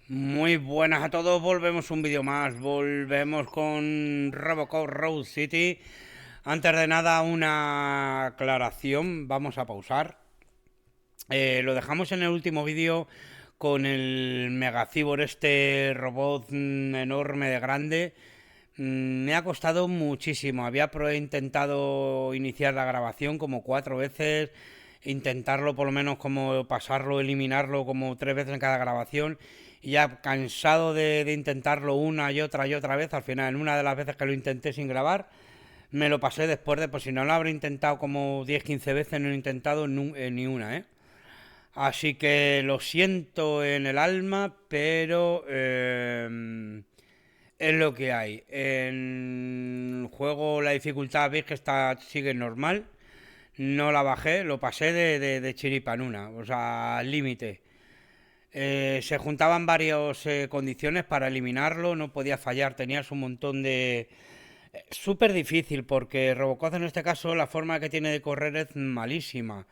Muy buenas a todos, volvemos un vídeo más, volvemos con RoboCop Road City. Antes de nada, una aclaración, vamos a pausar. Lo dejamos en el último vídeo con el Megacibor, este robot enorme de grande. Me ha costado muchísimo, intentado iniciar la grabación como 4 veces, intentarlo por lo menos como pasarlo, eliminarlo como 3 veces en cada grabación, y ya cansado de intentarlo una y otra vez. Al final, en una de las veces que lo intenté sin grabar, me lo pasé después de, pues si no lo habré intentado como 10 15 veces, no he intentado ni una, ¿eh? Así que lo siento en el alma, pero es lo que hay. En el juego la dificultad, veis que sigue normal. No la bajé, lo pasé de chiripanuna, o sea, al límite. Se juntaban varias condiciones para eliminarlo, no podía fallar, tenías un montón de... Súper difícil porque Robocop en este caso la forma que tiene de correr es malísima.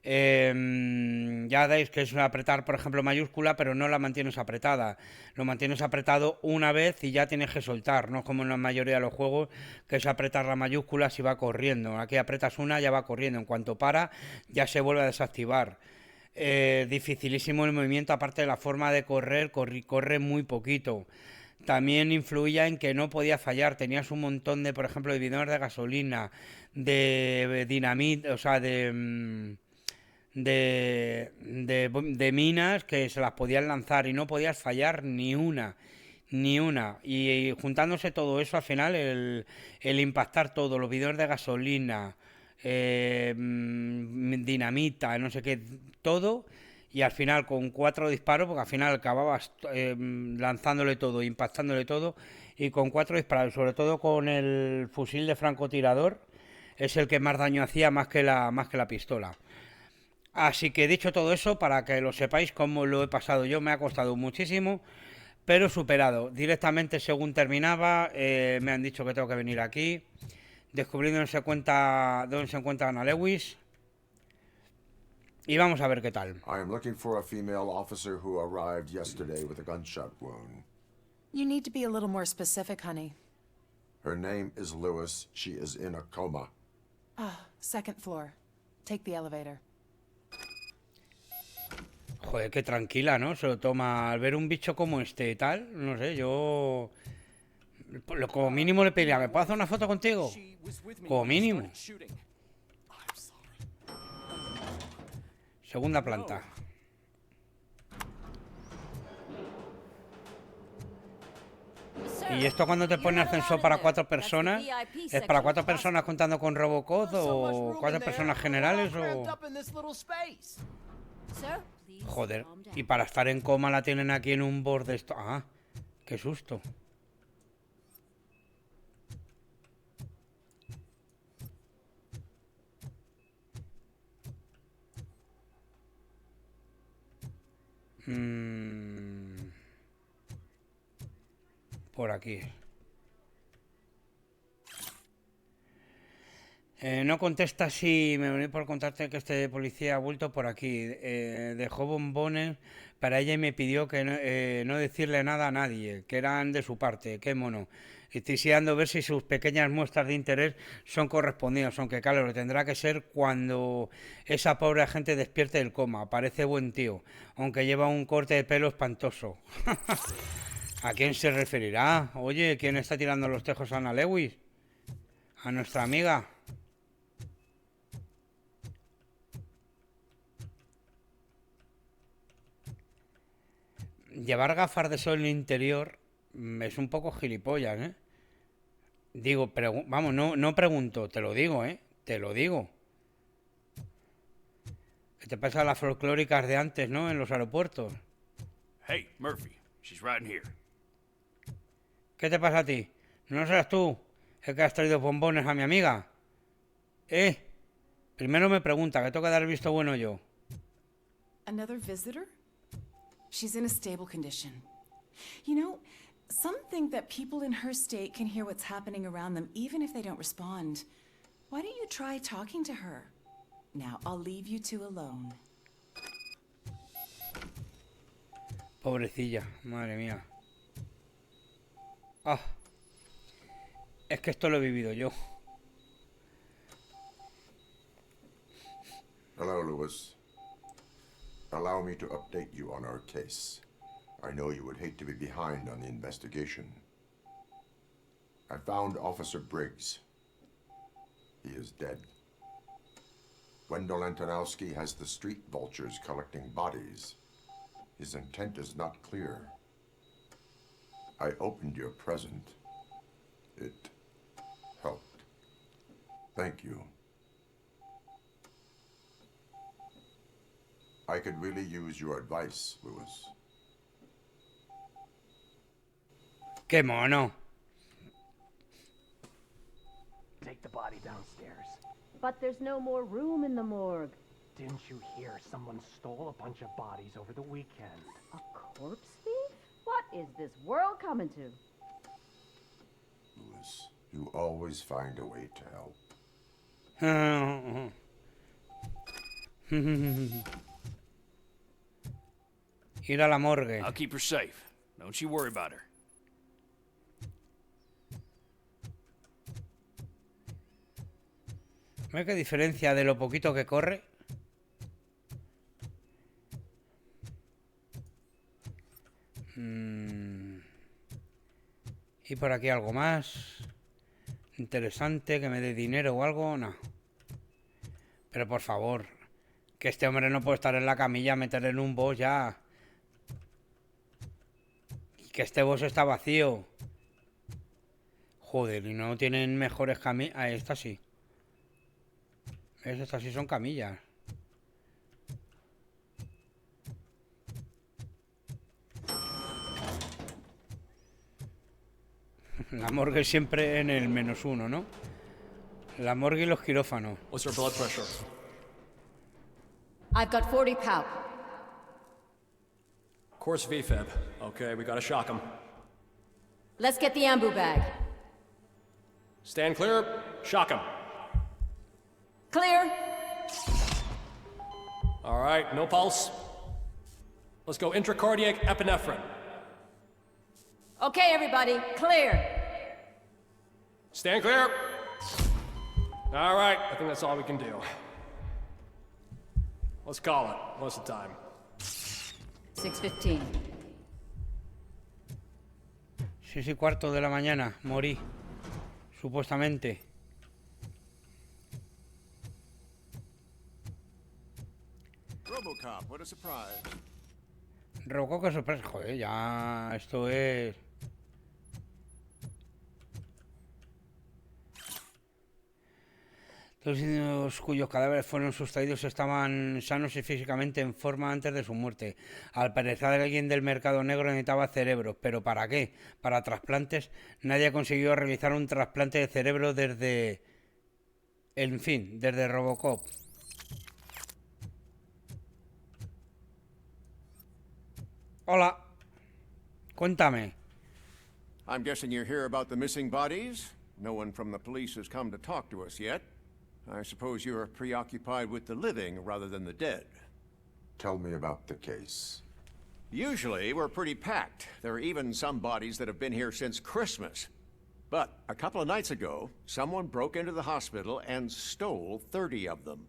Ya veis que es apretar, por ejemplo, mayúscula, pero no la mantienes apretada. Lo mantienes apretado una vez y ya tienes que soltar, no es como en la mayoría de los juegos, que es apretar la mayúscula si va corriendo. Aquí apretas una, ya va corriendo. En cuanto para, ya se vuelve a desactivar. Dificilísimo el movimiento, aparte de la forma de correr, corre muy poquito. También influía en que no podía fallar, tenías un montón de, por ejemplo, de bidones de gasolina, de dinamita, o sea, de minas que se las podían lanzar y no podías fallar ni una, ni una. Y juntándose todo eso, al final, el impactar todo, los bidones de gasolina, dinamita, no sé qué, todo. Y al final, con 4 disparos, porque al final acababas lanzándole todo, impactándole todo, y con 4 disparos, sobre todo con el fusil de francotirador, es el que más daño hacía, más que la pistola. Así que dicho todo eso, para que lo sepáis cómo lo he pasado yo, me ha costado muchísimo, pero superado. Directamente según terminaba, me han dicho que tengo que venir aquí, descubrir dónde se encuentra Ana Lewis, y vamos a ver qué tal. I am looking for a female officer who arrived yesterday with a gunshot wound. You need to be a little more specific, honey. Her name is Lewis. She is in a coma. Second floor. Take the elevator. Joder, qué tranquila, ¿no? Se lo toma al ver un bicho como este y tal. No sé, yo... Como mínimo le pediría, ¿me puedo hacer una foto contigo? Como mínimo. Segunda planta. ¿Y esto cuando te pone ascensor para 4 personas? ¿Es para 4 personas contando con Robocop o 4 personas generales o...? Joder, y para estar en coma la tienen aquí en un borde esto... Ah, qué susto. Por aquí. No contesta si me vení por contarte que este policía ha vuelto por aquí. Dejó bombones para ella y me pidió que no decirle nada a nadie, que eran de su parte. Qué mono. Estoy deseando ver si sus pequeñas muestras de interés son correspondidas, aunque claro, lo tendrá que ser cuando esa pobre gente despierte del coma. Parece buen tío, aunque lleva un corte de pelo espantoso. ¿A quién se referirá? Oye, ¿quién está tirando los tejos a Ana Lewis? ¿A nuestra amiga? Llevar gafas de sol en el interior es un poco gilipollas, ¿eh? Digo, vamos, no pregunto, te lo digo, ¿eh? Te lo digo. Que te pasa las folclóricas de antes, ¿no? En los aeropuertos. Hey, Murphy. She's right in here. ¿Qué te pasa a ti? ¿No serás tú el que has traído bombones a mi amiga? ¿Eh? Primero me pregunta, que tengo que dar el visto bueno yo. Another visitor? She's in a stable condition. You know, some think that people in her state can hear what's happening around them even if they don't respond. Why don't you try talking to her? Now, I'll leave you two alone. Pobrecilla, madre mía. Ah, es que esto lo he vivido yo. Hello, Lewis. Allow me to update you on our case. I know you would hate to be behind on the investigation. I found Officer Briggs. He is dead. Wendell Antonowski has the street vultures collecting bodies. His intent is not clear. I opened your present. It helped. Thank you. I could really use your advice, Lewis. ¡Qué mono! Take the body downstairs. But there's no more room in the morgue. Didn't you hear someone stole a bunch of bodies over the weekend? A corpse thief? What is this world coming to? Lewis, you always find a way to help. Ir a la morgue. I'll keep her safe. Don't you worry about her. ¿Ves qué diferencia de lo poquito que corre? Y por aquí algo más interesante, que me dé dinero o algo, no. Pero por favor, que este hombre no puede estar en la camilla, meter en un boss ya. Y que este boss está vacío. Joder, y no tienen mejores camillas. Ah, esta sí. ¿Ves? Estas sí son camillas. La morgue siempre en el -1, ¿no? La morgue y los quirófanos. What's her blood pressure? I've got 40 pow. Course VFib. Okay, we gotta shock him. Let's get the ambu bag. Stand clear. Shock him. Clear. All right, no pulse. Let's go intracardiac epinephrine. Okay, everybody, clear. Stand clear. All right, I think that's all we can do. Let's call it. What's the time? 6:15. 6:15 de la mañana, morí. Supuestamente. RoboCop, what a surprise. RoboCop, qué sorpresa. Joder, ya esto es... Los individuos cuyos cadáveres fueron sustraídos estaban sanos y físicamente en forma antes de su muerte. Al parecer alguien del mercado negro necesitaba cerebros, pero ¿para qué? ¿Para trasplantes? Nadie ha conseguido realizar un trasplante de cerebro desde... En fin, desde RoboCop. Hola. Cuéntame. I'm guessing you're here about the missing bodies? No one from the police has come to talk to us yet. I suppose you're preoccupied with the living rather than the dead. Tell me about the case. Usually, we're pretty packed. There are even some bodies that have been here since Christmas. But a couple of nights ago, someone broke into the hospital and stole 30 of them.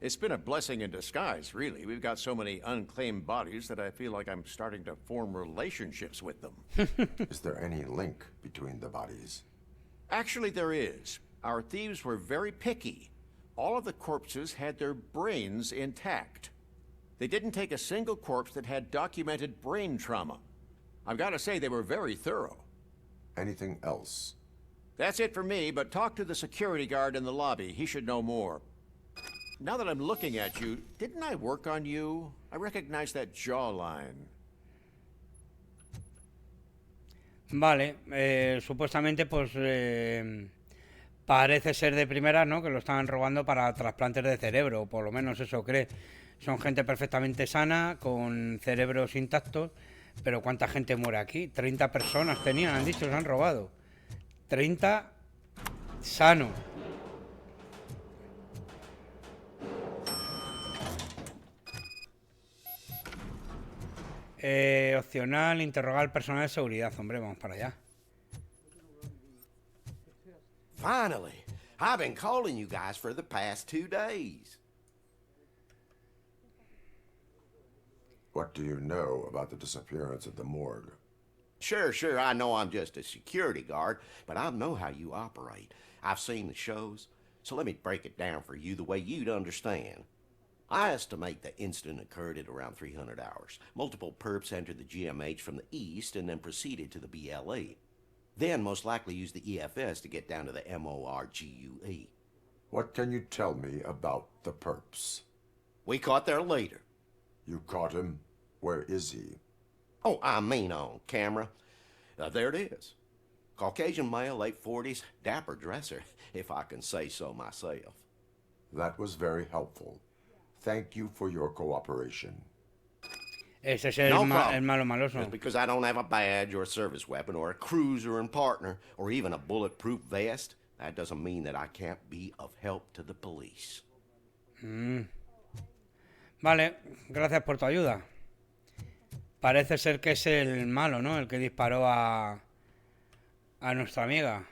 It's been a blessing in disguise, really. We've got so many unclaimed bodies that I feel like I'm starting to form relationships with them. Is there any link between the bodies? Actually, there is. Our thieves were very picky. All of the corpses had their brains intact. They didn't take a single corpse that had documented brain trauma. I've got to say, they were very thorough. Anything else? That's it for me, but talk to the security guard in the lobby. He should know more. Now that I'm looking at you, didn't I work on you? I recognize that jawline. Vale, supuestamente pues parece ser de primera, ¿no? Que lo estaban robando para trasplantes de cerebro, o por lo menos eso cree. Son gente perfectamente sana, con cerebros intactos, pero ¿cuánta gente muere aquí? 30 personas tenían, han dicho, se han robado. 30 sanos. Opcional, interrogar al personal de seguridad. Hombre, vamos para allá. Finally, I've been calling you guys for the past 2 days. What do you know about the disappearance at the morgue? Sure, I know I'm just a security guard, but I know how you operate. I've seen the shows, so let me break it down for you the way you'd understand. I estimate the incident occurred at around 300 hours. Multiple perps entered the GMH from the east and then proceeded to the BLE. Then most likely used the EFS to get down to the MORGUE. What can you tell me about the perps? We caught their leader. You caught him? Where is he? Oh, I mean on camera. There it is. Caucasian male, late 40s, dapper dresser, if I can say so myself. That was very helpful. Thank you for your cooperation. Ese es el, No el problem. malo maloso. Just because I don't have a badge or a service weapon or a cruiser and partner or even a bulletproof vest, that doesn't mean that I can't be of help to the police. Vale, gracias por tu ayuda. Parece ser que es el malo, ¿no? El que disparó a nuestra amiga.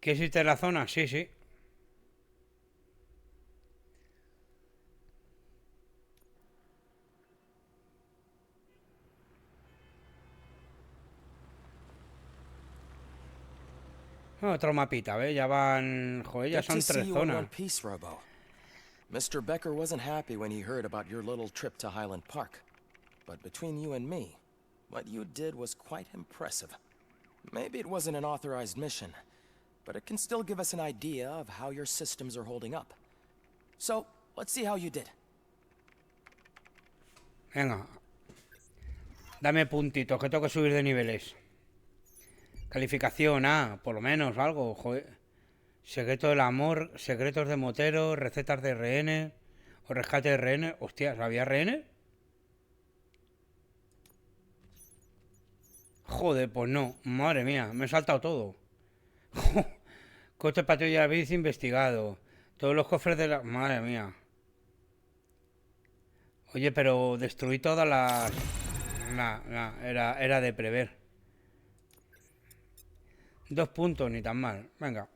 ¿Quieres irte a la zona? Sí, sí. Otro mapita, ¿ves? Ya van... Joder, ya Good son to see 3 you in zonas. one piece, Robo. Mr. Becker wasn't happy when he heard about your little trip to Highland Park. But between you and me, what you did was quite impressive. Maybe it wasn't an authorized mission, but it can still give us an idea of how your systems are holding up. So, let's see how you did. Venga. Dame puntitos, que tengo que subir de niveles. Calificación A, por lo menos, algo, joder. Secreto del amor, secretos de motero, recetas de rehenes o rescate de rehenes. Hostias, ¿había rehenes? Joder, pues no. Madre mía, me he saltado todo. Coche patrulla de bici investigado. Todos los cofres de la... Madre mía. Oye, pero destruí todas las... era de prever. 2 puntos, ni tan mal. Venga.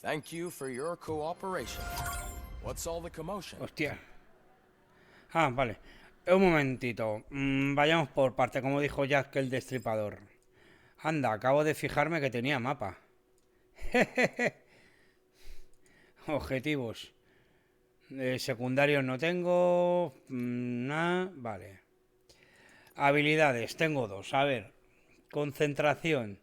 Thank you for your cooperation. What's all the commotion? Hostia. Ah, vale. Un momentito. Vayamos por parte, como dijo Jack el Destripador. Anda, acabo de fijarme que tenía mapa. Objetivos. Secundarios no tengo. Nada. Vale. Habilidades, tengo 2. A ver. Concentración.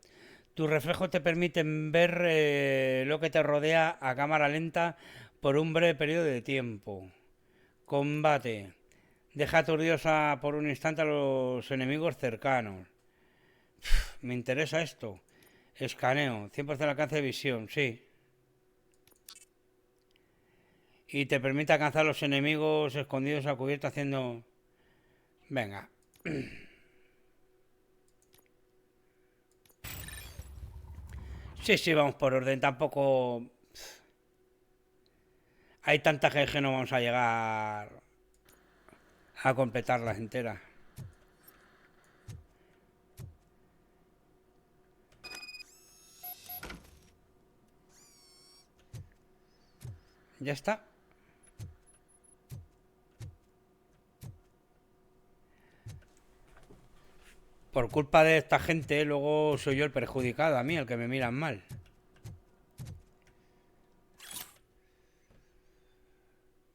Tus reflejos te permiten ver lo que te rodea a cámara lenta por un breve periodo de tiempo. Combate. Deja aturdidos por un instante a los enemigos cercanos. Me interesa esto. Escaneo. 100% alcance de visión, sí. Y te permite alcanzar a los enemigos escondidos a cubierta haciendo... Venga. Sí, vamos por orden. Tampoco... Hay tantas que no vamos a llegar a completarlas enteras. Ya está. Por culpa de esta gente, luego soy yo el perjudicado, a mí, el que me miran mal.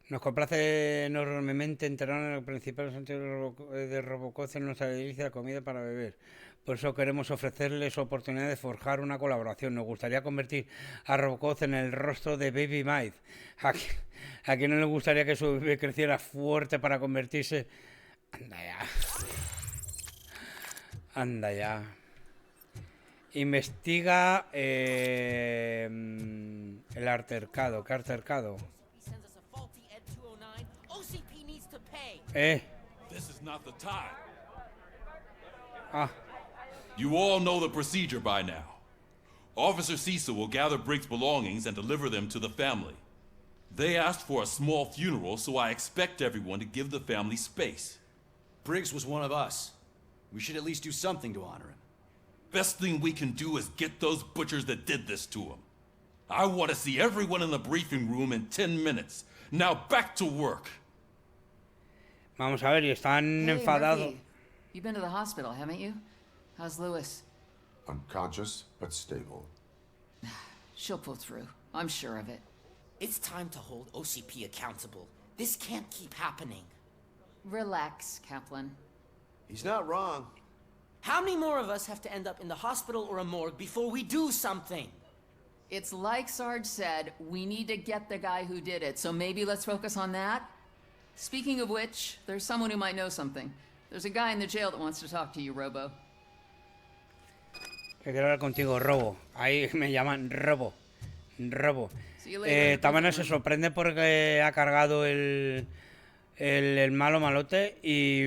Nos complace enormemente enterarnos en el principal sentido de RoboCop en nuestra delicia comida para beber. Por eso queremos ofrecerles oportunidad de forjar una colaboración. Nos gustaría convertir a RoboCop en el rostro de Baby Mike. ¿A quién no le gustaría que su bebé creciera fuerte para convertirse? Anda ya. Anda ya. Investiga el altercado. ¿Qué altercado? This is not the time. Ah. You all know the procedure by now. Officer Cecil will gather Briggs' belongings and deliver them to the family. They asked for a small funeral, so I expect everyone to give the family space. Briggs was one of us. We should at least do something to honor him. Best thing we can do is get those butchers that did this to him. I want to see everyone in the briefing room in 10 minutes. Now back to work. Vamos a ver, y están enfadados. Murphy, you've been to the hospital, haven't you? How's Lewis? Unconscious, but stable. She'll pull through. I'm sure of it. It's time to hold OCP accountable. This can't keep happening. Relax, Kaplan. He's not wrong. How many more of us have to end up in the hospital or a morgue before we do something? It's like Sarge said, we need to get the guy who did it, so maybe let's focus on that? Speaking of which, there's someone who might know something. There's a guy in the jail that wants to talk to you, Robo. Que quiero hablar contigo, Robo. Ahí me llaman Robo. Robo. También se sorprende porque ha cargado el malo malote y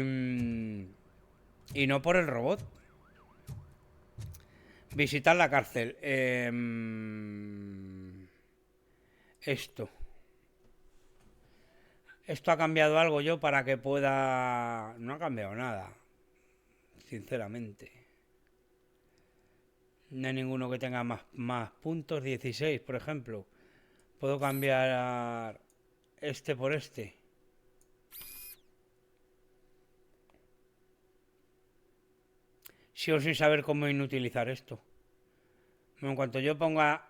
no por el robot. Visitar la cárcel. Esto ha cambiado algo yo para que pueda... No ha cambiado nada, sinceramente. No hay ninguno que tenga más puntos. 16, por ejemplo. Puedo cambiar este por este. Sigo sin saber cómo inutilizar esto. Bueno, en cuanto yo ponga...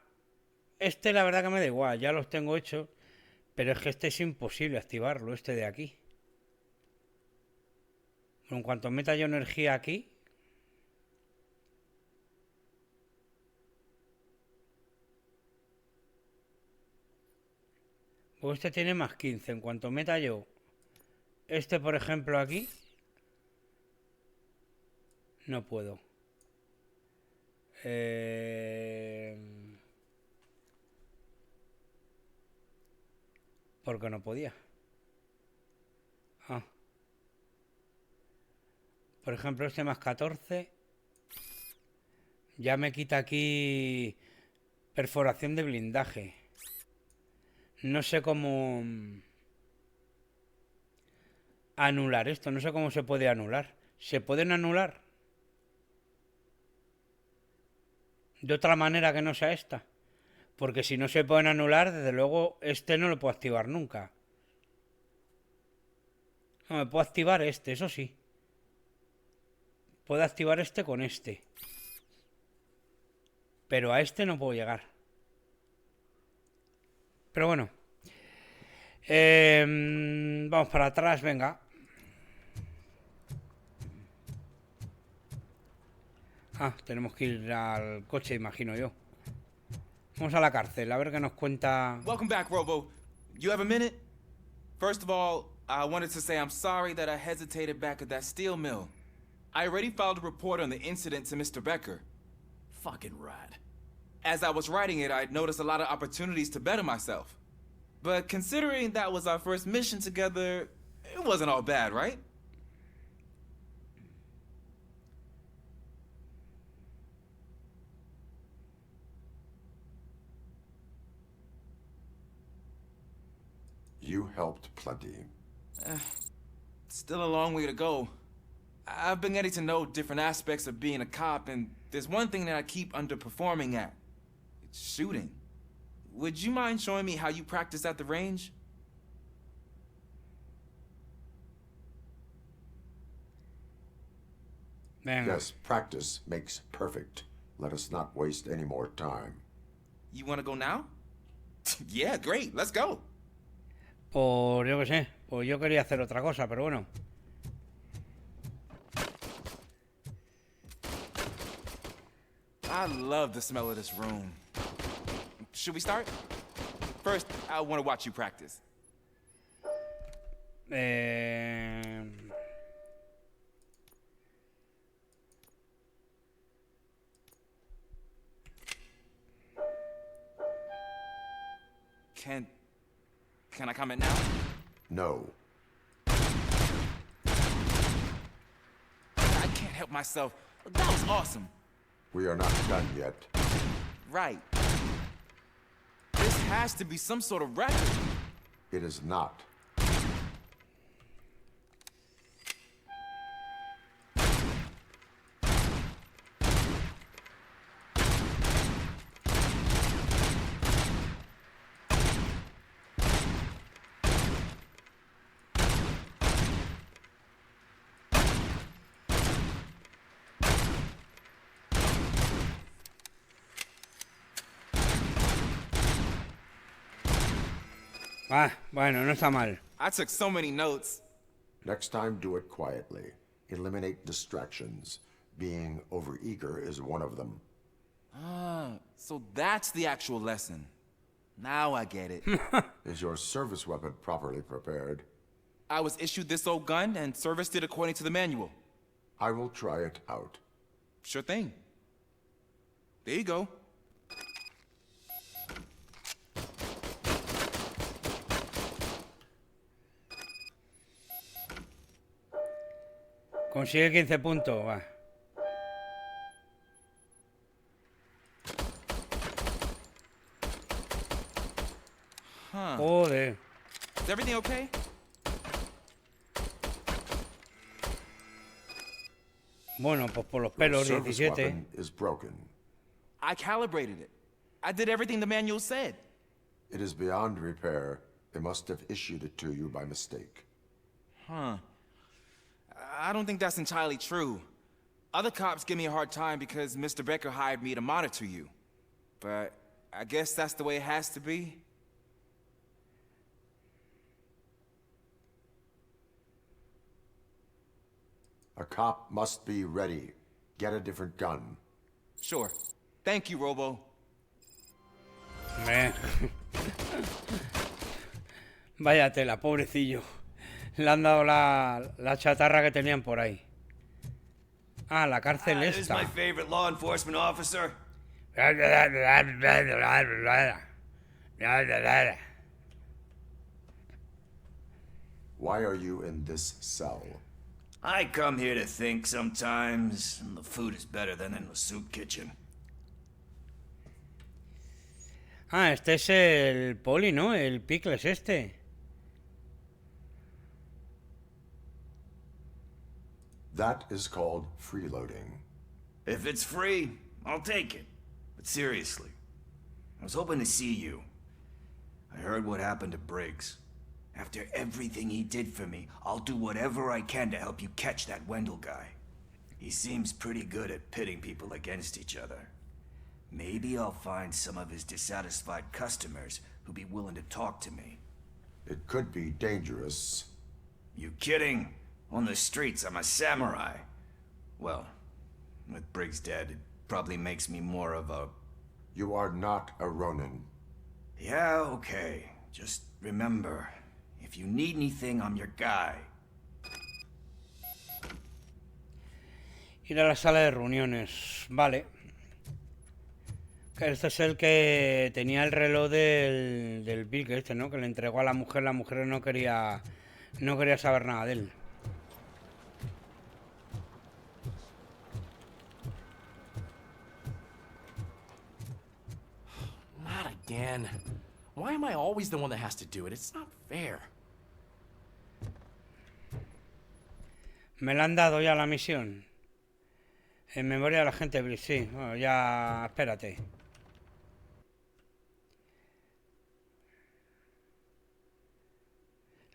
Este la verdad que me da igual, ya los tengo hechos. Pero es que este es imposible activarlo, este de aquí. Bueno, en cuanto meta yo energía aquí... Pues este tiene más 15. En cuanto meta yo este, por ejemplo, aquí... No puedo. Porque no podía. Por ejemplo, este más 14. Ya me quita aquí perforación de blindaje. No sé cómo anular esto. No sé cómo se puede anular. ¿Se pueden anular? De otra manera que no sea esta. Porque si no se pueden anular, desde luego este no lo puedo activar nunca. No, me puedo activar este, eso sí. Puedo activar este con este. Pero a este no puedo llegar. Pero bueno. Vamos para atrás, venga. Tenemos que ir al coche, imagino yo. Vamos a la cárcel, a ver qué nos cuenta. Welcome back, Robo. You have a minute? First of all, I wanted to say I'm sorry that I hesitated back at that steel mill. I already filed a report on the incident to Mr. Becker. Fucking rad. As I was writing it, I'd noticed a lot of opportunities to better myself. But considering that was our first mission together, it wasn't all bad, right? You helped plenty. Still a long way to go. I've been getting to know different aspects of being a cop, and there's one thing that I keep underperforming at. It's shooting. Would you mind showing me how you practice at the range? Venga. Yes, practice makes perfect. Let us not waste any more time. You want to go now? Yeah, great. Let's go. Por yo que sé, pues yo quería hacer otra cosa, pero bueno. I love the smell of this room. Should we start? First, I want to watch you practice. Can I comment now? No. I can't help myself. That was awesome. We are not done yet. Right. This has to be some sort of record. It is not. Ah, bueno, no está mal. I took so many notes. Next time, do it quietly. Eliminate distractions. Being overeager is one of them. Ah, so that's the actual lesson. Now I get it. Is your service weapon properly prepared? I was issued this old gun and serviced it according to the manual. I will try it out. Sure thing. There you go. Consigue 15 puntos, va. Huh. Joder. Is everything okay? Bueno, pues por los Your pelos, service 17. weapon is broken. I calibrated it. I did everything the manual said. It is beyond repair. They must have issued it to you by mistake. Huh. I don't think that's entirely true. Other cops give me a hard time because Mr. Becker hired me to monitor you. But I guess that's the way it has to be. A cop must be ready. Get a different gun. Sure. Thank you, Robo. Vaya tela, pobrecillo. Le han dado la chatarra que tenían por ahí. Ah, la cárcel This is esta. my favorite law enforcement officer. Why are you in this cell? I come here to think sometimes, and the food is better than in the soup kitchen. Ah, este es el poli, ¿no? El Pickles este. That is called freeloading. If it's free, I'll take it. But seriously, I was hoping to see you. I heard what happened to Briggs. After everything he did for me, I'll do whatever I can to help you catch that Wendell guy. He seems pretty good at pitting people against each other. Maybe I'll find some of his dissatisfied customers who'll be willing to talk to me. It could be dangerous. You kidding? On the streets, I'm a samurai. Well, with Briggs dead, it probably makes me more of a... You are not a Ronin. Yeah, okay. Just remember, if you need anything, I'm your guy. Ir a la sala de reuniones. Vale. Este es el que tenía el reloj del Bill, este, ¿no? Que le entregó a la mujer no quería saber nada de él. Not again. Why am I always the one that has to do it? It's not fair. Me la han dado ya la misión. En memoria de la gente, sí. Bueno, ya... Espérate.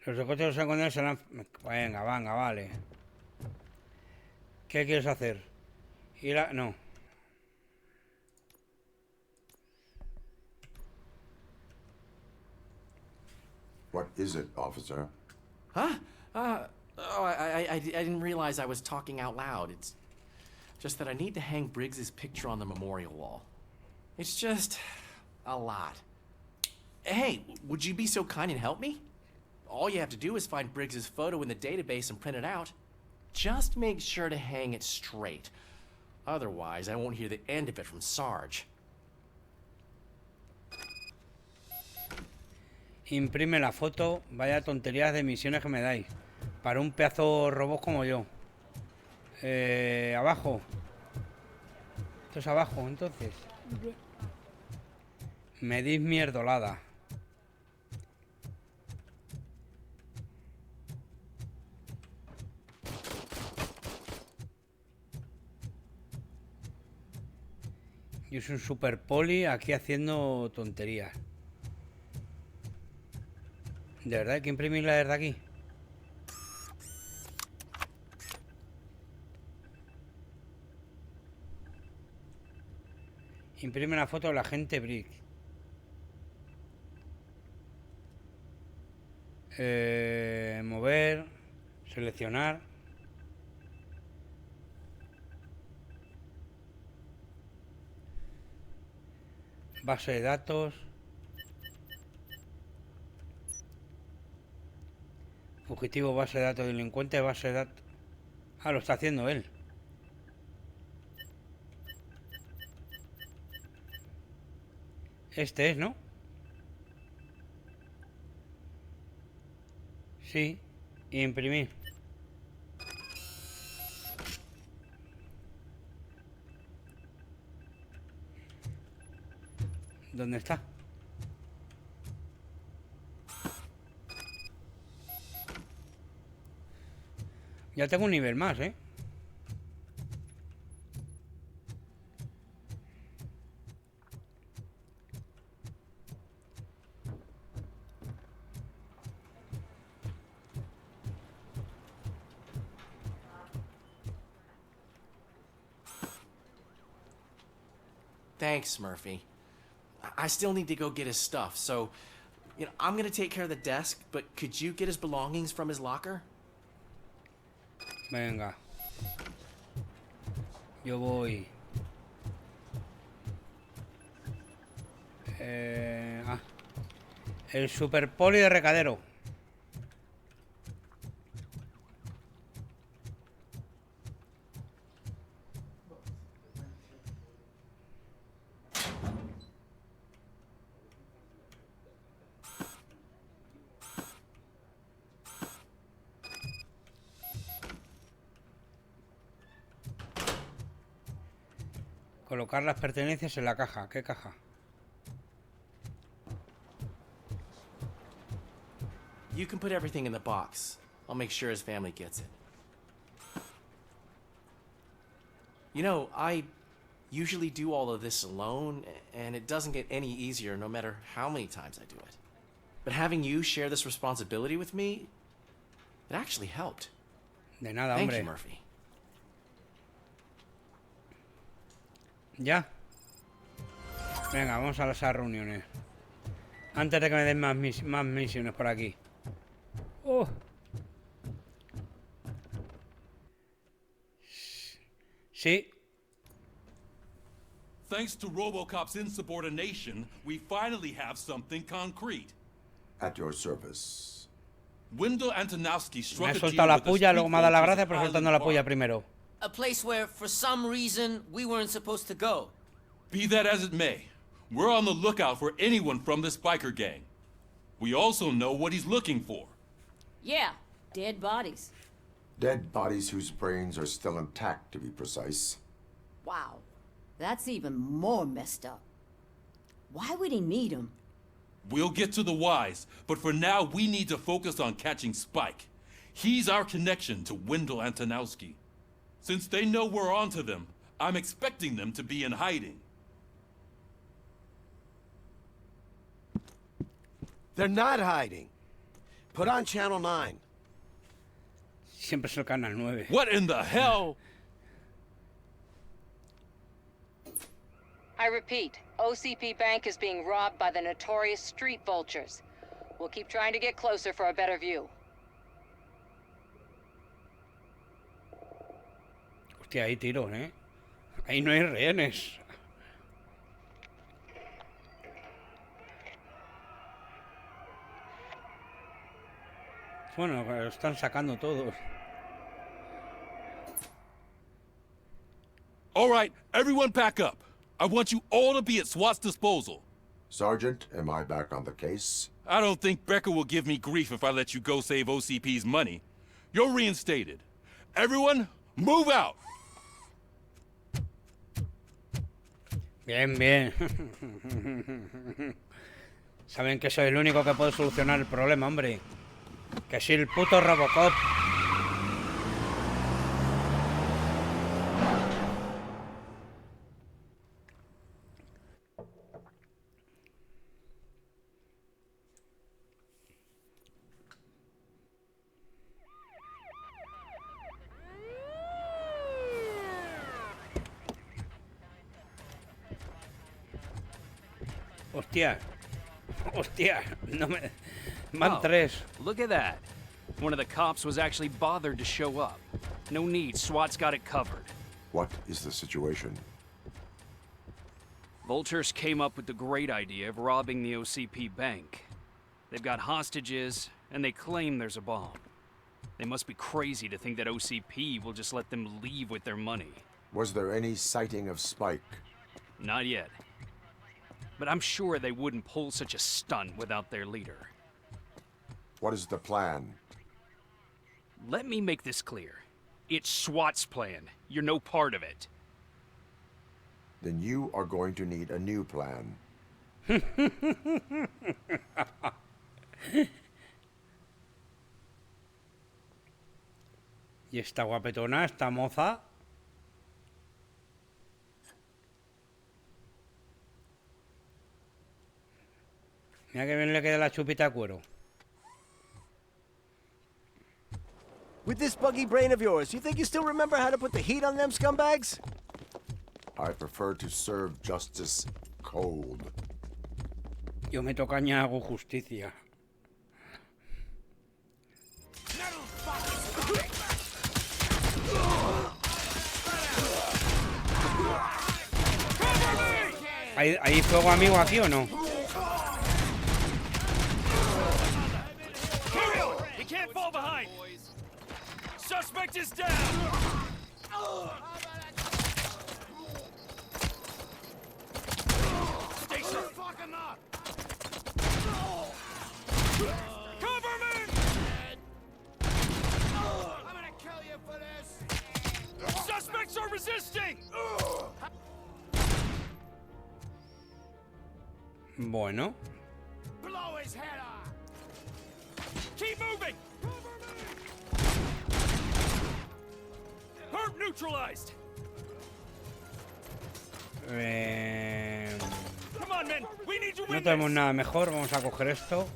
Los secuestros secundarios serán... Venga, vale. ¿Qué quieres hacer? Ir a... No. What is it, officer? Huh? I didn't realize I was talking out loud. It's just that I need to hang Briggs's picture on the memorial wall. It's just a lot. Hey, would you be so kind and help me? All you have to do is find Briggs's photo in the database and print it out. Just make sure to hang it straight. Otherwise, I won't hear the end of it from Sarge. Imprime la foto. Vaya tonterías de misiones que me dais. Para un pedazo robot como yo. Abajo. Esto es abajo, entonces. Me dis mierdolada. Yo soy un super poli aquí haciendo tonterías. ¿De verdad hay que imprimirla desde aquí? Imprime una foto de la agente Brick. Mover. Seleccionar. Base de datos. Fugitivo, base de datos, delincuente, base de datos. Ah, lo está haciendo él. Este es, ¿no? Sí. Imprimir. ¿Dónde está? Ya tengo un nivel más, ¿eh? Thanks, Murphy. I still need to go get his stuff, so, I'm gonna take care of the desk, but could you get his belongings from his locker? Venga. Yo voy. El super poli de recadero. Colocar las pertenencias en la caja. ¿Qué caja? You can put everything in the box. I'll make sure his family gets it. I usually do all of this alone, and it doesn't get any easier no matter how many times I do it. But having you share this responsibility with me, it actually helped. De nada, Thank hombre. you, Murphy. Ya. Venga, vamos a las reuniones. Antes de que me den más misiones por aquí. Sí. Thanks to RoboCop's insubordination, we finally have something concrete. At your service. Wendell Antonowski Me struck ha a deal soltado la with the puya, luego street me ha dado la vultures gracia, of pero Highland soltando la puya Park. primero. A place where, for some reason, we weren't supposed to go. Be that as it may, we're on the lookout for anyone from this biker gang. We also know what he's looking for. Yeah, dead bodies. Dead bodies whose brains are still intact, to be precise. Wow, that's even more messed up. Why would he need them? We'll get to the whys, but for now we need to focus on catching Spike. He's our connection to Wendell Antonowski. Since they know we're onto them, I'm expecting them to be in hiding. They're not hiding. Put on Channel 9. Siempre es el canal 9. What in the hell? I repeat, OCP Bank is being robbed by the notorious street vultures. We'll keep trying to get closer for a better view. Hostia, hay tiros, ¿eh? Ahí no hay rehenes. Bueno, lo están sacando todos. All right, everyone pack up. I want you all to be at SWAT's disposal. Sergeant, am I back on the case? I don't think Becker will give me grief if I let you go save OCP's money. You're reinstated. Everyone, move out! Bien, bien. Saben que soy el único que puede solucionar el problema, hombre. Que soy el puto RoboCop. Hostia. Hostia. No me... Van tres. Look at that. One of the cops was actually bothered to show up. No need, SWAT's got it covered. What is the situation? Vultures came up with the great idea of robbing the OCP bank. They've got hostages, and they claim there's a bomb. They must be crazy to think that OCP will just let them leave with their money. Was there any sighting of Spike? Not yet. But I'm sure they wouldn't pull such a stunt without their leader. What is the plan? Let me make this clear. It's SWAT's plan. You're no part of it. Then you are going to need a new plan. Y esta guapetona, esta moza. Mira que bien le queda la chupita a cuero. With this buggy brain of yours, you think you still remember how to put the heat on them scumbags? I prefer to serve justice cold. Yo me tocaña hago justicia. ¿Hay fuego amigo aquí o no? He can't fall behind. Suspect is down. Stay sharp. Fuck him up. Cover me. I'm gonna kill you for this. Suspects are resisting. Bueno. Blow his head off. Keep moving. Hurt neutralized. Come on, men. We need to No win tenemos this. nada mejor. Vamos a coger esto.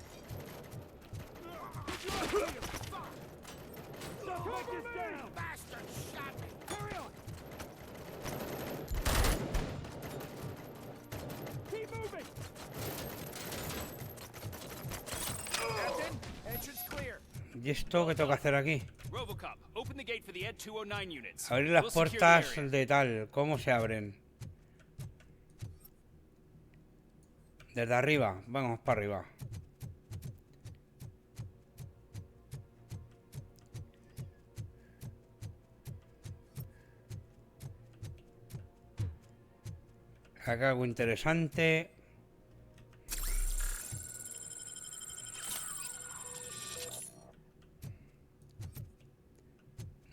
¿Y esto qué tengo que hacer aquí? RoboCop, open the gate for the Ed 209 units. Abrir las We'll secure the puertas area. de tal. ¿Cómo se abren? Desde arriba. Vamos para arriba. Acá algo interesante.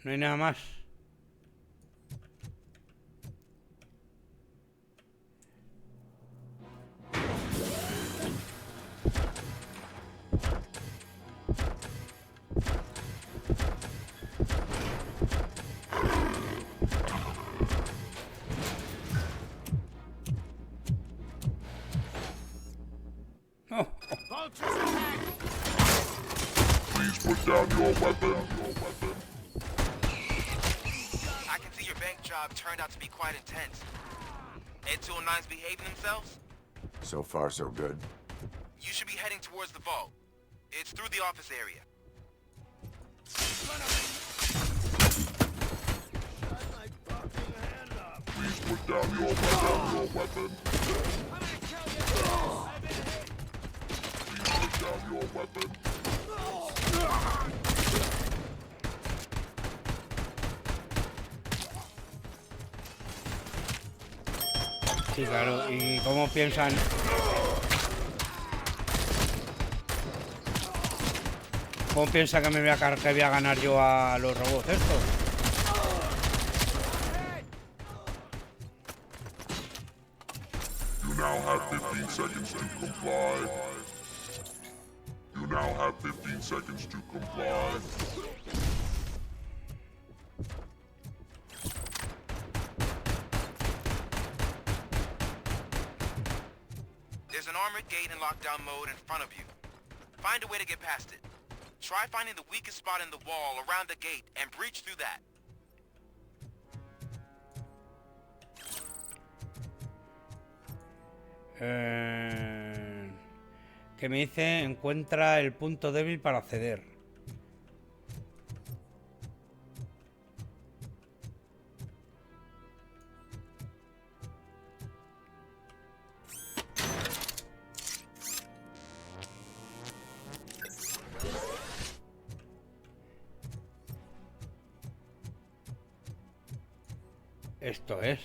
No hay nada más. Oh. Please put down your weapon. I can see your bank job turned out to be quite intense. Ed 209's behaving themselves? So far, so good. You should be heading towards the vault. It's through the office area. Please put down your weapon. Please put down your weapon. Sí, claro. ¿Y cómo piensan? ¿Cómo piensa que me voy a que voy a ganar yo a los robots estos? You now have 15 seconds to comply. You now have 15 seconds to comply. There's an armored gate in lockdown mode in front of you. Find a way to get past it. Try finding the weakest spot in the wall around the gate and breach through that. Que me dice encuentra el punto débil para acceder. Esto es.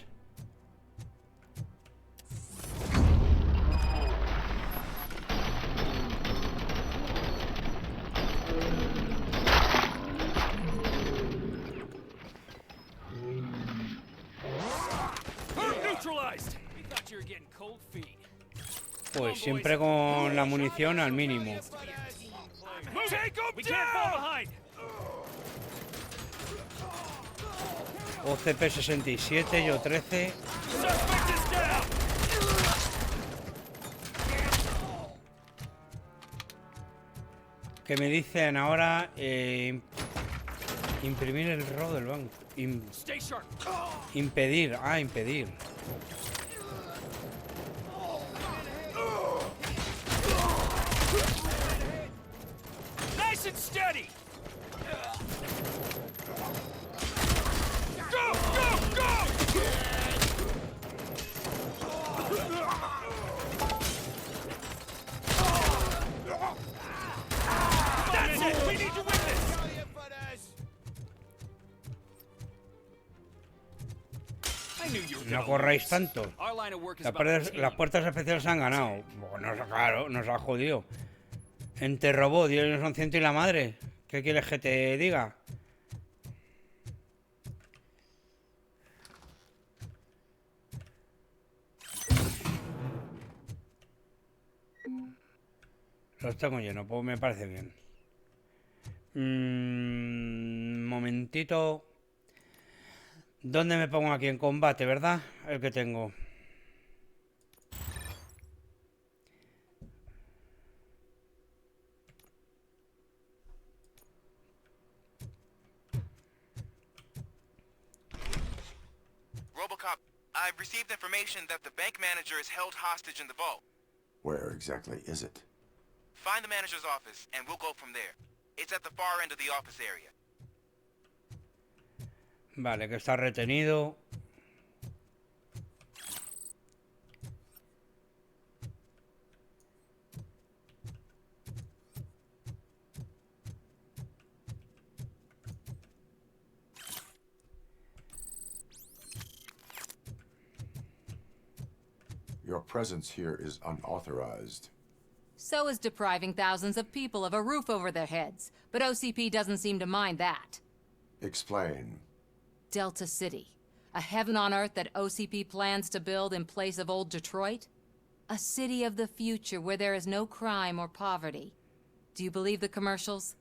Pues siempre con la munición al mínimo. OCP 67, yo 13. Que me dicen ahora imprimir el robo del banco. Impedir. Ah, impedir. Nice and steady. No corráis tanto. Las puertas especiales se han ganado. Bueno, claro, nos ha jodido. Entre robot, Dios son ciento y la madre. ¿Qué quieres que te diga? Los tengo llenos, pues me parece bien. Momentito. ¿Dónde me pongo aquí? En combate, ¿verdad? El que tengo. RoboCop, I've received information that the bank manager is held hostage in the vault. Where exactly is it? Find the manager's office, and we'll go from there. It's at the far end of the office area. Vale, que está retenido. Your presence here is unauthorized. So is depriving thousands of people of a roof over their heads. But OCP doesn't seem to mind that. Explain. Delta City. A heaven on earth that OCP plans to build in place of old Detroit? A city of the future where there is no crime or poverty. Do you believe the commercials?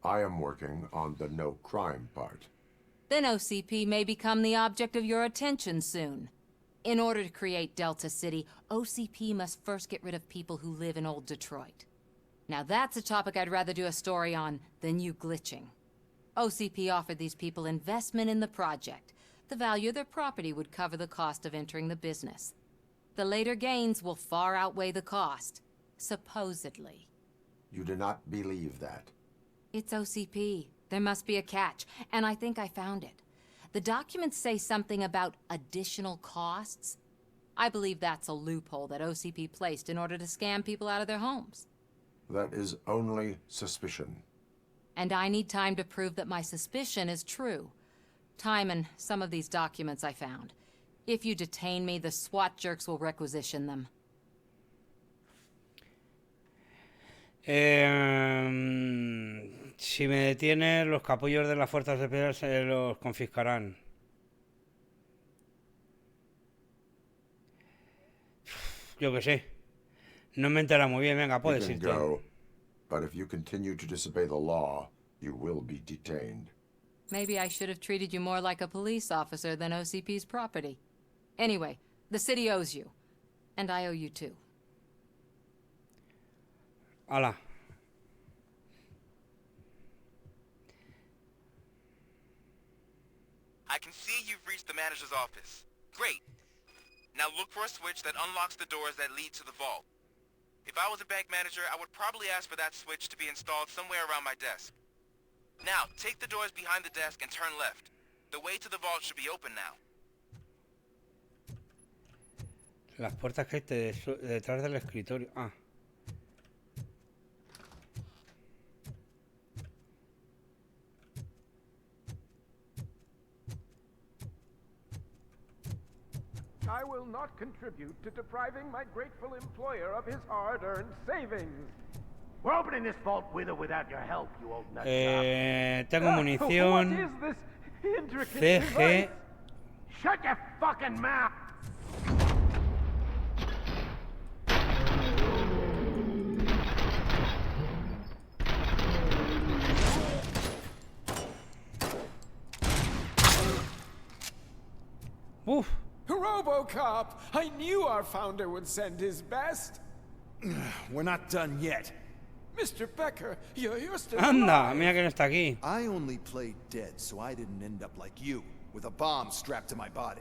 I am working on the no crime part. Then OCP may become the object of your attention soon. In order to create Delta City, OCP must first get rid of people who live in old Detroit. Now that's a topic I'd rather do a story on than you glitching. OCP offered these people investment in the project. The value of their property would cover the cost of entering the business. The later gains will far outweigh the cost, supposedly. You do not believe that? It's OCP. There must be a catch, and I think I found it. The documents say something about additional costs. I believe that's a loophole that OCP placed in order to scam people out of their homes. That is only suspicion. And I need time to prove that my suspicion is true. Time and some of these documents I found. If you detain me, the SWAT jerks will requisition them. Si me detienes, los capullos de las fuerzas especiales se los confiscarán. Yo qué sé. No me entera muy bien. Venga, puedes You irte. can go, but if you continue to disobey the law, you will be detained. Maybe I should have treated you more like a police officer than OCP's property. Anyway, the city owes you. And I owe you too. Hala. I can see you've reached the manager's office. Great. Now look for a switch that unlocks the doors that lead to the vault. If I was a bank manager, I would probably ask for that switch to be installed somewhere around my desk. Now, take the doors behind the desk and turn left. The way to the vault should be open now. Las puertas que hay detrás del escritorio. Ah. I will not contribute to depriving my grateful employer of his hard-earned savings. We're opening this vault with or without your help, you old nut job. Tengo munición. What is this intricate CG. device? Shut your fucking mouth! Uf. RoboCop! I knew our founder would send his best. We're not done yet. Mr. Becker, you're still Anda, alive. mira que no está aquí. I only played dead, so I didn't end up like you, with a bomb strapped to my body.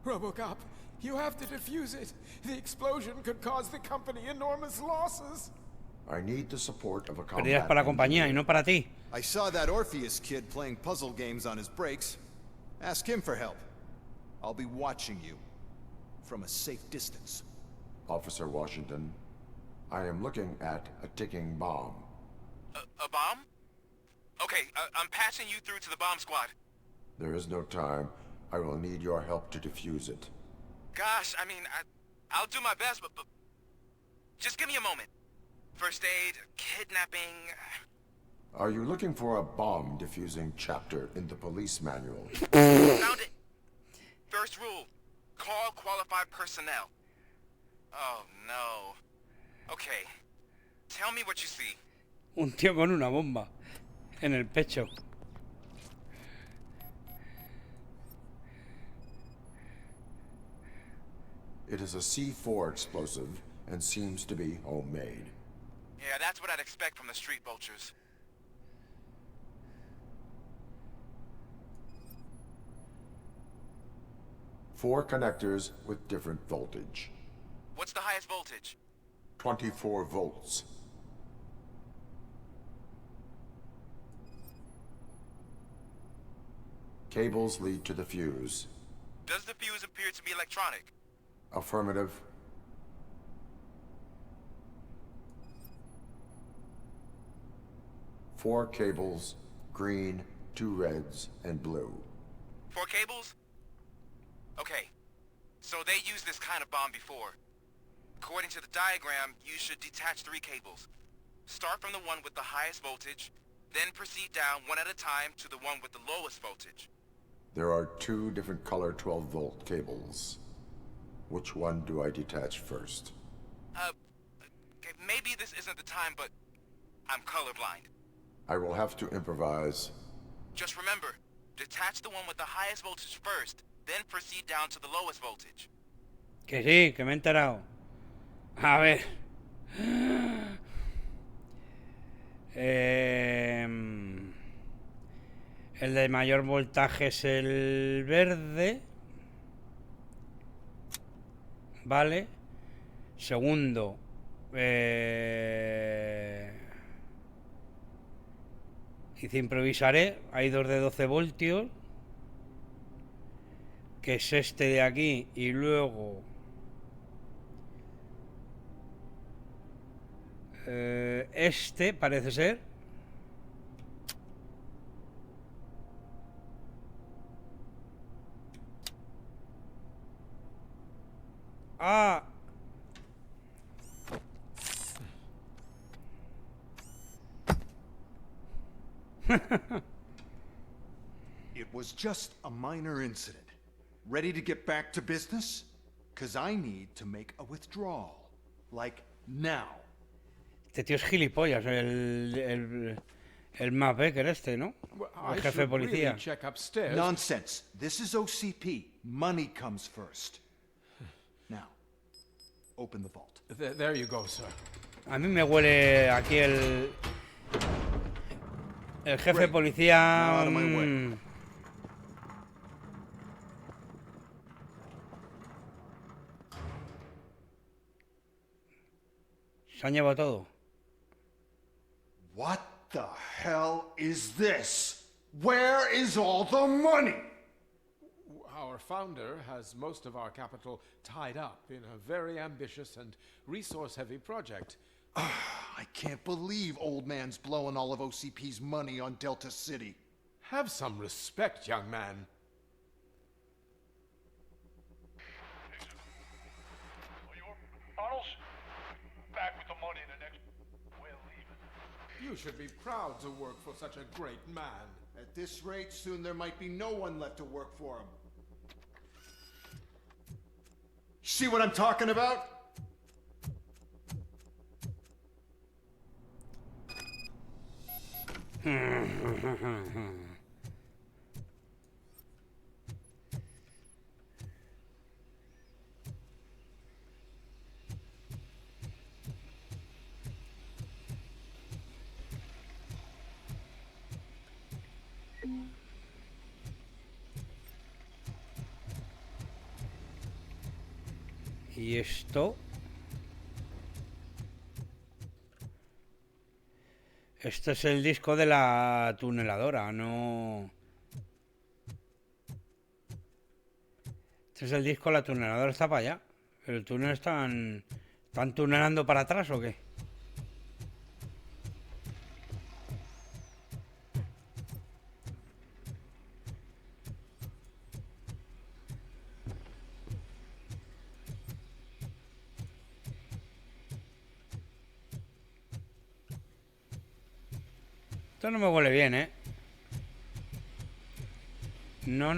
RoboCop, you have to defuse it. The explosion could cause the company enormous losses. I need the support of a Pérdidas combat para la compañía y no para ti. I saw that Orpheus kid playing puzzle games on his breaks. Ask him for help. I'll be watching you from a safe distance. Officer Washington, I am looking at a ticking bomb. A bomb? Okay, I'm passing you through to the bomb squad. There is no time. I will need your help to defuse it. Gosh, I mean, I'll do my best, but just give me a moment. First aid, kidnapping... Are you looking for a bomb defusing chapter in the police manual? Found it! First rule, call qualified personnel. Oh, no. Okay, tell me what you see. Un tío con una bomba en el pecho. It is a C4 explosive and seems to be homemade. Yeah, that's what I'd expect from the street vultures. Four connectors with different voltage. What's the highest voltage? 24 volts. Cables lead to the fuse. Does the fuse appear to be electronic? Affirmative. Four cables, green, 2 reds, and blue. 4 cables? Okay, so they used this kind of bomb before. According to the diagram, you should detach 3 cables. Start from the one with the highest voltage, then proceed down one at a time to the one with the lowest voltage. There are 2 different color 12-volt cables. Which one do I detach first? Okay, maybe this isn't the time, but I'm colorblind. I will have to improvise. Just remember, detach the one with the highest voltage first, then proceed down to the lowest voltage. Que sí, que me he enterado. A ver. El de mayor voltaje es el verde. Vale. Segundo. Dice improvisaré. Hay 2 de 12 voltios. Que es este de aquí. Y luego... este parece ser. Ah. It was just a minor incident. Ready to get back to business? 'Cause I need to make a withdrawal. Like now. Este tío es gilipollas, el Matt Becker este, ¿no? El jefe de policía. Nonsense. This is OCP. Money comes first. Now, open the vault. There you go, sir. A mí me huele aquí el jefe de policía. Se han llevado todo. What the hell is this? Where is all the money? Our founder has most of our capital tied up in a very ambitious and resource-heavy project. I can't believe old man's blowing all of OCP's money on Delta City. Have some respect, young man. Arnold's back with the money in the next. We're leaving. You should be proud to work for such a great man. At this rate, soon there might be no one left to work for him. See what I'm talking about? ¿Y esto? Este es el disco de la tuneladora, no... Este es el disco, la tuneladora está para allá. ¿El túnel están tunelando para atrás o qué? Esto no me huele bien, ¿eh? No.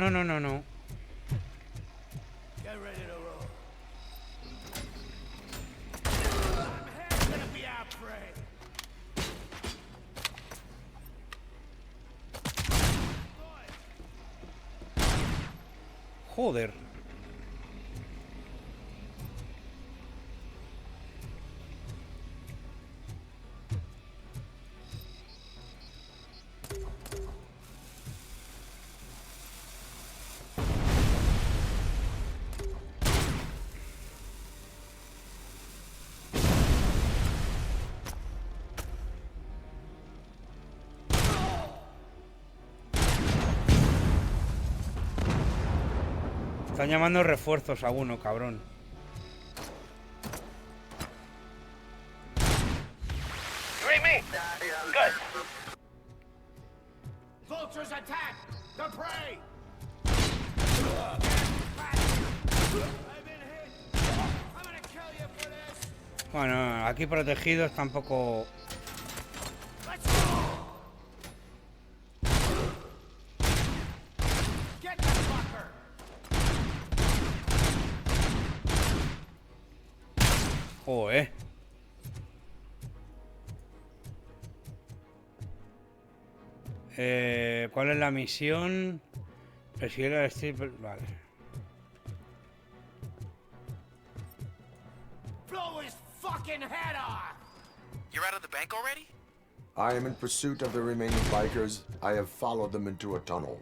Joder. Están llamando refuerzos a uno, cabrón. You read me? Good. Vultures attack! The prey! Bueno, aquí protegidos tampoco... Joder. ¿Cuál es la misión? Perseguir al stripper... Vale. Blow his fucking head off! You're out of the bank already? I am in pursuit of the remaining bikers. I have followed them into a tunnel.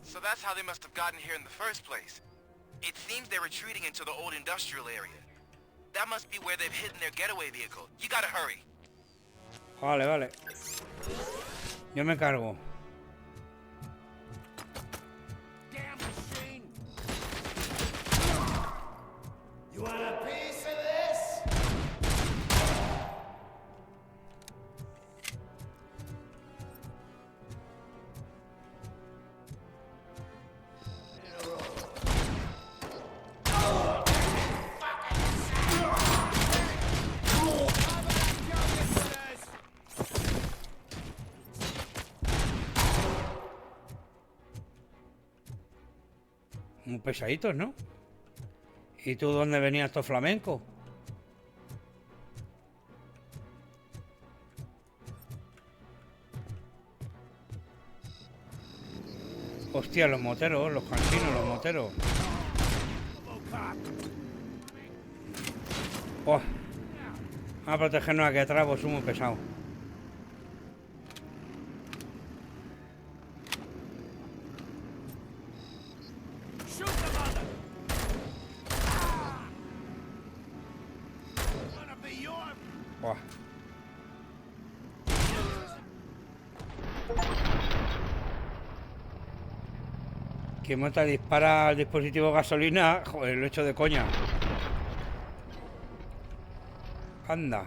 So that's how they must have gotten here in the first place. It seems they're retreating into the old industrial area. That must be where they've hidden their getaway vehicle. You gotta hurry. Vale. Yo me cargo. Damn machine! You want a piece of this? Muy pesaditos, ¿no? ¿Y tú dónde venías estos flamencos? Hostia, los moteros, los cansinos, los moteros. Oh. Vamos a protegernos aquí atrás, pues somos pesados. Buah. Que mota dispara al dispositivo gasolina. Joder, lo he hecho de coña. Anda.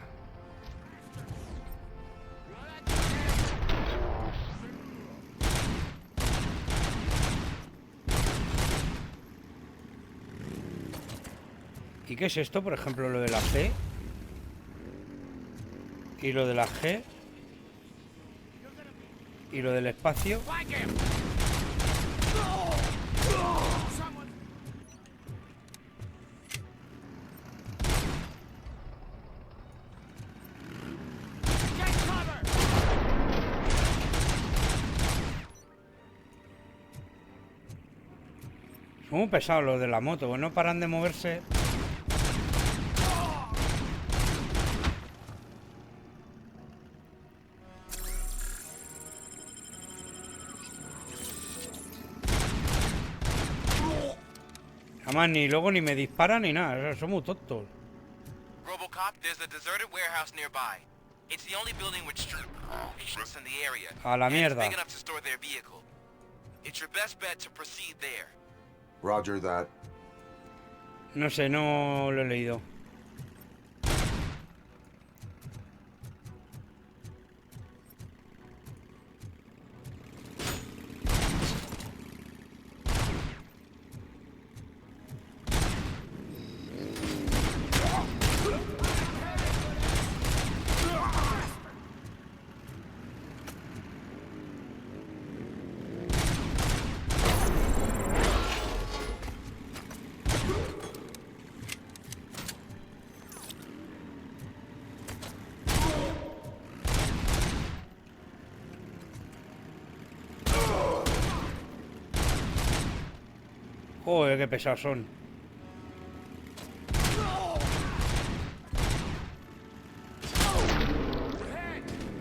¿Y qué es esto? Por ejemplo, lo de la C. Y lo de la G. Y lo del espacio. Son muy pesados los de la moto, no paran de moverse. Además, ni luego ni me disparan ni nada, son muy tontos. RoboCop, there's a deserted warehouse nearby. It's the only building with in the area. A la and it's mierda. big enough to store their vehicle. It's your best bet to proceed there. Roger that. No sé, no lo he leído. Joder, qué pesados son.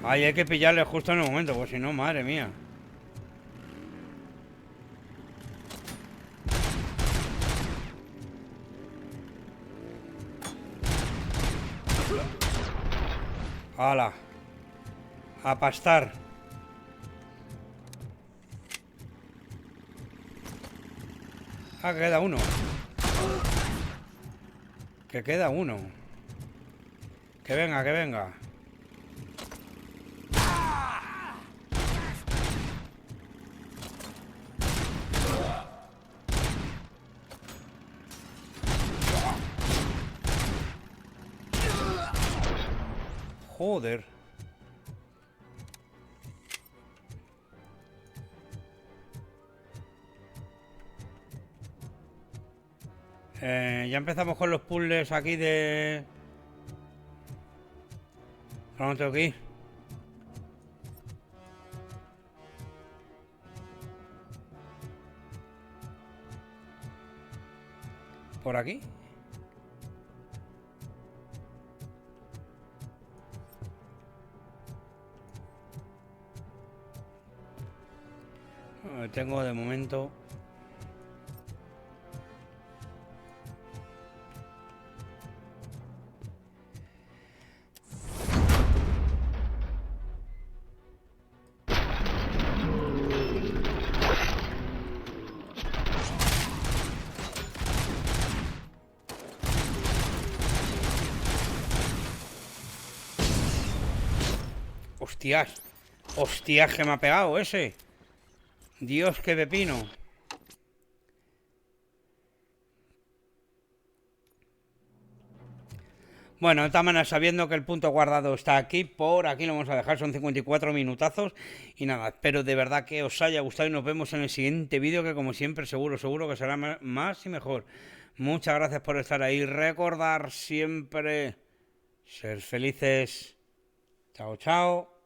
Ay, hay que pillarle justo en el momento, pues si no, madre mía. ¡Hala! A pastar. Ah, que queda uno. Que queda uno. Que venga, que venga. Joder. Ya empezamos con los puzzles aquí de... ¿Para dónde tengo que ir? ¿Por aquí? Tengo de momento... Hostias. Hostias, que me ha pegado ese. Dios, qué pepino. Bueno, de todas maneras, sabiendo que el punto guardado está aquí, por aquí lo vamos a dejar, son 54 minutazos. Y nada, espero de verdad que os haya gustado y nos vemos en el siguiente vídeo, que como siempre, seguro que será más y mejor. Muchas gracias por estar ahí. Recordar siempre ser felices. Chao, chao.